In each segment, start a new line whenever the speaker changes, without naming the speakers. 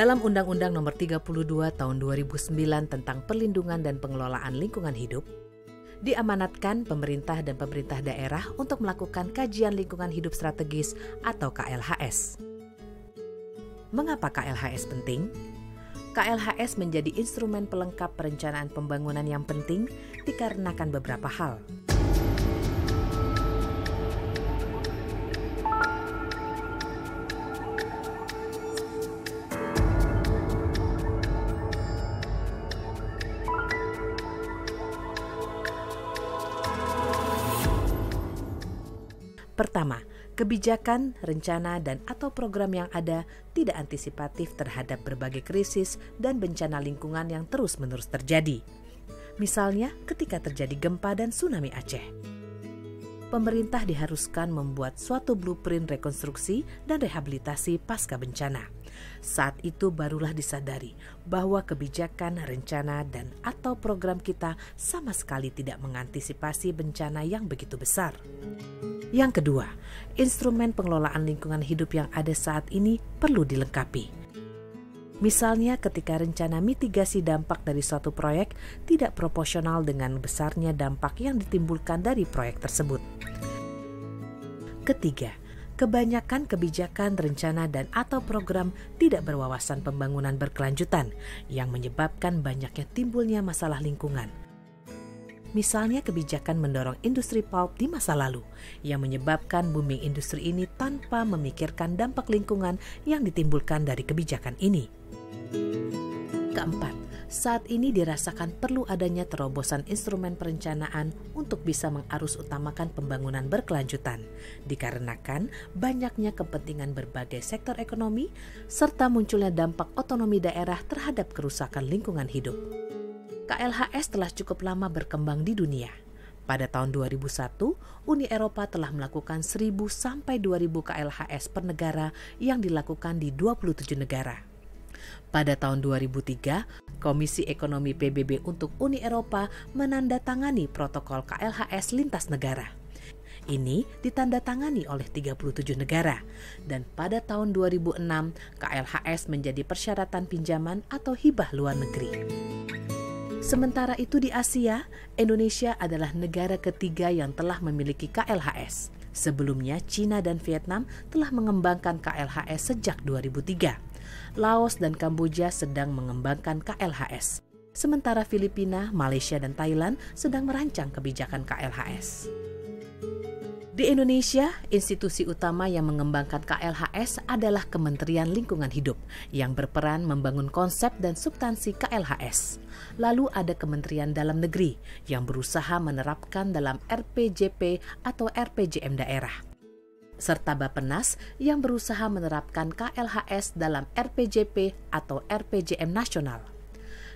Dalam Undang-Undang Nomor 32 Tahun 2009 tentang Perlindungan dan Pengelolaan Lingkungan Hidup, diamanatkan pemerintah dan pemerintah daerah untuk melakukan kajian lingkungan hidup strategis atau KLHS. Mengapa KLHS penting? KLHS menjadi instrumen pelengkap perencanaan pembangunan yang penting dikarenakan beberapa hal. Pertama, kebijakan, rencana, dan atau program yang ada tidak antisipatif terhadap berbagai krisis dan bencana lingkungan yang terus-menerus terjadi. Misalnya, ketika terjadi gempa dan tsunami Aceh. Pemerintah diharuskan membuat suatu blueprint rekonstruksi dan rehabilitasi pasca bencana. Saat itu barulah disadari bahwa kebijakan, rencana, dan atau program kita sama sekali tidak mengantisipasi bencana yang begitu besar. Yang kedua, instrumen pengelolaan lingkungan hidup yang ada saat ini perlu dilengkapi. Misalnya ketika rencana mitigasi dampak dari suatu proyek tidak proporsional dengan besarnya dampak yang ditimbulkan dari proyek tersebut. Ketiga, kebanyakan kebijakan, rencana, dan atau program tidak berwawasan pembangunan berkelanjutan yang menyebabkan banyaknya timbulnya masalah lingkungan. Misalnya kebijakan mendorong industri pulp di masa lalu yang menyebabkan booming industri ini tanpa memikirkan dampak lingkungan yang ditimbulkan dari kebijakan ini. Keempat, saat ini dirasakan perlu adanya terobosan instrumen perencanaan untuk bisa mengarus utamakan pembangunan berkelanjutan, dikarenakan banyaknya kepentingan berbagai sektor ekonomi serta munculnya dampak otonomi daerah terhadap kerusakan lingkungan hidup. KLHS telah cukup lama berkembang di dunia. Pada tahun 2001, Uni Eropa telah melakukan 1.000 sampai 2.000 KLHS per negara yang dilakukan di 27 negara. Pada tahun 2003, Komisi Ekonomi PBB untuk Uni Eropa menandatangani protokol KLHS lintas negara. Ini ditandatangani oleh 37 negara, dan pada tahun 2006, KLHS menjadi persyaratan pinjaman atau hibah luar negeri. Sementara itu di Asia, Indonesia adalah negara ketiga yang telah memiliki KLHS. Sebelumnya, China dan Vietnam telah mengembangkan KLHS sejak 2003. Laos dan Kamboja sedang mengembangkan KLHS. Sementara Filipina, Malaysia, dan Thailand sedang merancang kebijakan KLHS. Di Indonesia, institusi utama yang mengembangkan KLHS adalah Kementerian Lingkungan Hidup yang berperan membangun konsep dan substansi KLHS. Lalu ada Kementerian Dalam Negeri yang berusaha menerapkan dalam RPJP atau RPJM daerah. Serta Bappenas yang berusaha menerapkan KLHS dalam RPJP atau RPJM nasional.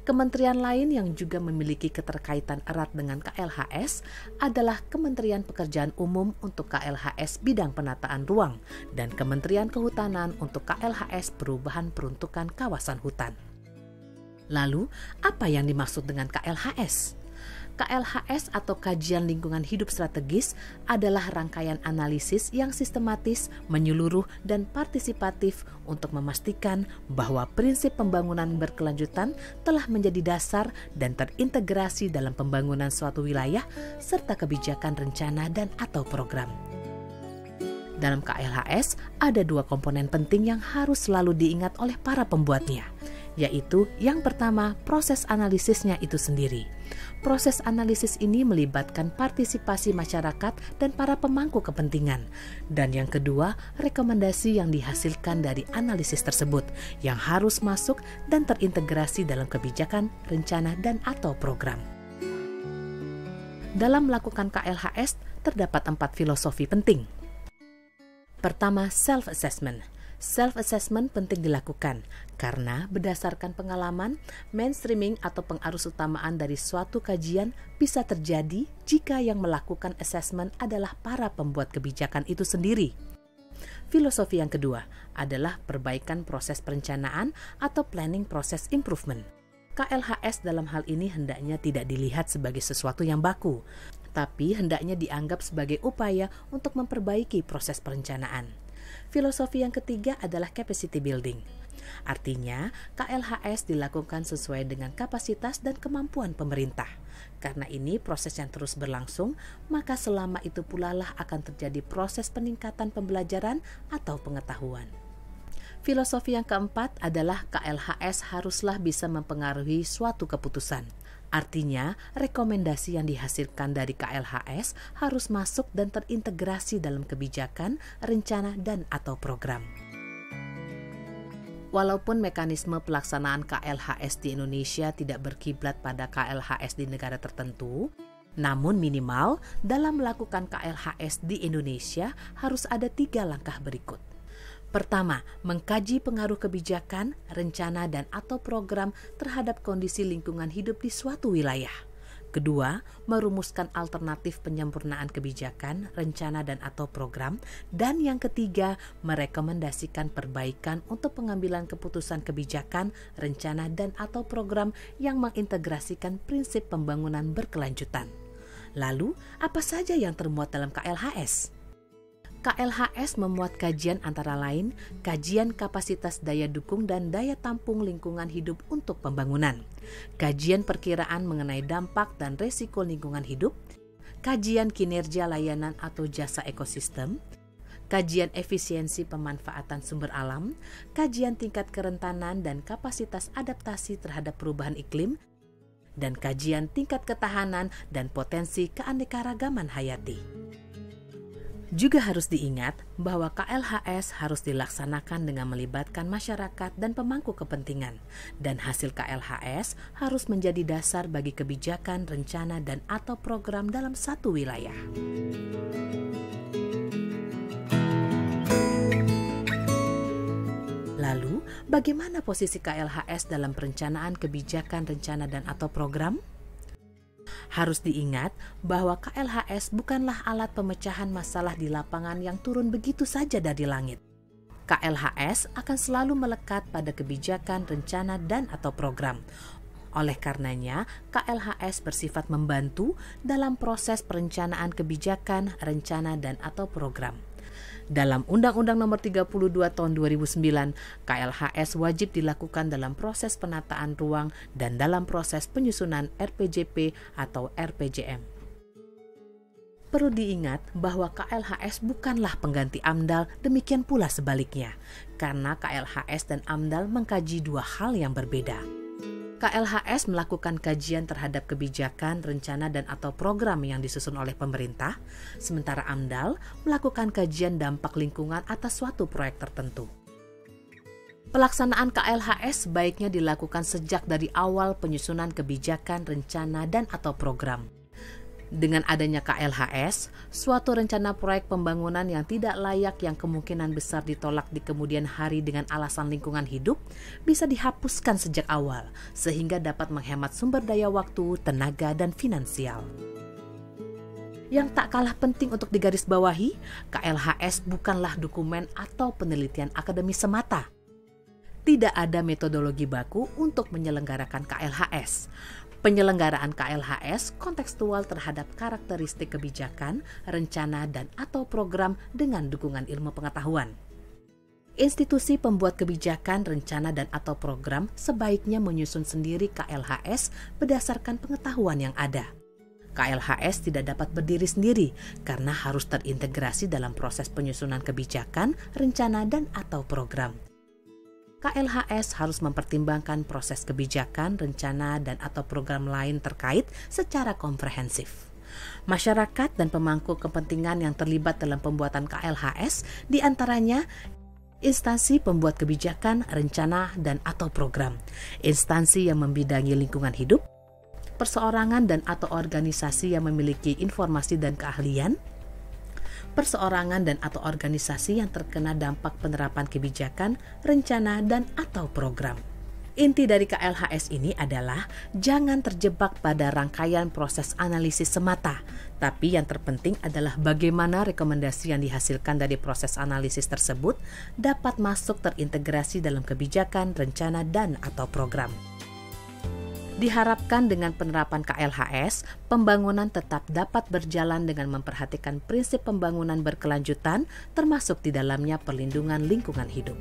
Kementerian lain yang juga memiliki keterkaitan erat dengan KLHS adalah Kementerian Pekerjaan Umum untuk KLHS bidang penataan ruang dan Kementerian Kehutanan untuk KLHS perubahan peruntukan kawasan hutan. Lalu, apa yang dimaksud dengan KLHS? KLHS atau Kajian Lingkungan Hidup Strategis adalah rangkaian analisis yang sistematis, menyeluruh, dan partisipatif untuk memastikan bahwa prinsip pembangunan berkelanjutan telah menjadi dasar dan terintegrasi dalam pembangunan suatu wilayah serta kebijakan rencana dan atau program. Dalam KLHS ada dua komponen penting yang harus selalu diingat oleh para pembuatnya, yaitu yang pertama proses analisisnya itu sendiri. Proses analisis ini melibatkan partisipasi masyarakat dan para pemangku kepentingan. Dan yang kedua, rekomendasi yang dihasilkan dari analisis tersebut yang harus masuk dan terintegrasi dalam kebijakan, rencana, dan atau program. Dalam melakukan KLHS, terdapat 4 filosofi penting. Pertama, self-assessment. Self-assessment penting dilakukan karena berdasarkan pengalaman, mainstreaming atau pengarus utamaan dari suatu kajian bisa terjadi jika yang melakukan assessment adalah para pembuat kebijakan itu sendiri. Filosofi yang kedua adalah perbaikan proses perencanaan atau planning process improvement. KLHS dalam hal ini hendaknya tidak dilihat sebagai sesuatu yang baku, tapi hendaknya dianggap sebagai upaya untuk memperbaiki proses perencanaan. Filosofi yang ketiga adalah capacity building. Artinya, KLHS dilakukan sesuai dengan kapasitas dan kemampuan pemerintah. Karena ini proses yang terus berlangsung, maka selama itu pula lah akan terjadi proses peningkatan pembelajaran atau pengetahuan. Filosofi yang keempat adalah KLHS haruslah bisa mempengaruhi suatu keputusan. Artinya, rekomendasi yang dihasilkan dari KLHS harus masuk dan terintegrasi dalam kebijakan, rencana, dan atau program. Walaupun mekanisme pelaksanaan KLHS di Indonesia tidak berkiblat pada KLHS di negara tertentu, namun minimal dalam melakukan KLHS di Indonesia harus ada 3 langkah berikut. Pertama, mengkaji pengaruh kebijakan, rencana, dan atau program terhadap kondisi lingkungan hidup di suatu wilayah. Kedua, merumuskan alternatif penyempurnaan kebijakan, rencana, dan atau program. Dan yang ketiga, merekomendasikan perbaikan untuk pengambilan keputusan kebijakan, rencana, dan atau program yang mengintegrasikan prinsip pembangunan berkelanjutan. Lalu, apa saja yang termuat dalam KLHS? KLHS memuat kajian antara lain kajian kapasitas daya dukung dan daya tampung lingkungan hidup untuk pembangunan, kajian perkiraan mengenai dampak dan resiko lingkungan hidup, kajian kinerja layanan atau jasa ekosistem, kajian efisiensi pemanfaatan sumber alam, kajian tingkat kerentanan dan kapasitas adaptasi terhadap perubahan iklim, dan kajian tingkat ketahanan dan potensi keanekaragaman hayati. Juga harus diingat bahwa KLHS harus dilaksanakan dengan melibatkan masyarakat dan pemangku kepentingan, dan hasil KLHS harus menjadi dasar bagi kebijakan, rencana, dan atau program dalam satu wilayah. Lalu, bagaimana posisi KLHS dalam perencanaan kebijakan, rencana, dan atau program? Harus diingat bahwa KLHS bukanlah alat pemecahan masalah di lapangan yang turun begitu saja dari langit. KLHS akan selalu melekat pada kebijakan, rencana, dan atau program. Oleh karenanya, KLHS bersifat membantu dalam proses perencanaan kebijakan, rencana, dan atau program. Dalam Undang-Undang Nomor 32 Tahun 2009, KLHS wajib dilakukan dalam proses penataan ruang dan dalam proses penyusunan RPJP atau RPJM. Perlu diingat bahwa KLHS bukanlah pengganti AMDAL, demikian pula sebaliknya, karena KLHS dan AMDAL mengkaji 2 hal yang berbeda. KLHS melakukan kajian terhadap kebijakan, rencana, dan atau program yang disusun oleh pemerintah, sementara AMDAL melakukan kajian dampak lingkungan atas suatu proyek tertentu. Pelaksanaan KLHS sebaiknya dilakukan sejak dari awal penyusunan kebijakan, rencana, dan atau program. Dengan adanya KLHS, suatu rencana proyek pembangunan yang tidak layak yang kemungkinan besar ditolak di kemudian hari dengan alasan lingkungan hidup bisa dihapuskan sejak awal, sehingga dapat menghemat sumber daya waktu, tenaga, dan finansial. Yang tak kalah penting untuk digarisbawahi, KLHS bukanlah dokumen atau penelitian akademis semata. Tidak ada metodologi baku untuk menyelenggarakan KLHS. Penyelenggaraan KLHS kontekstual terhadap karakteristik kebijakan, rencana, dan atau program dengan dukungan ilmu pengetahuan. Institusi pembuat kebijakan, rencana, dan atau program sebaiknya menyusun sendiri KLHS berdasarkan pengetahuan yang ada. KLHS tidak dapat berdiri sendiri karena harus terintegrasi dalam proses penyusunan kebijakan, rencana, dan atau program. KLHS harus mempertimbangkan proses kebijakan, rencana, dan atau program lain terkait secara komprehensif. Masyarakat dan pemangku kepentingan yang terlibat dalam pembuatan KLHS diantaranya instansi pembuat kebijakan, rencana, dan atau program, instansi yang membidangi lingkungan hidup, perseorangan dan atau organisasi yang memiliki informasi dan keahlian, perseorangan dan atau organisasi yang terkena dampak penerapan kebijakan, rencana, dan atau program. Inti dari KLHS ini adalah jangan terjebak pada rangkaian proses analisis semata, tapi yang terpenting adalah bagaimana rekomendasi yang dihasilkan dari proses analisis tersebut dapat masuk terintegrasi dalam kebijakan, rencana, dan atau program. Diharapkan dengan penerapan KLHS, pembangunan tetap dapat berjalan dengan memperhatikan prinsip pembangunan berkelanjutan, termasuk di dalamnya perlindungan lingkungan hidup.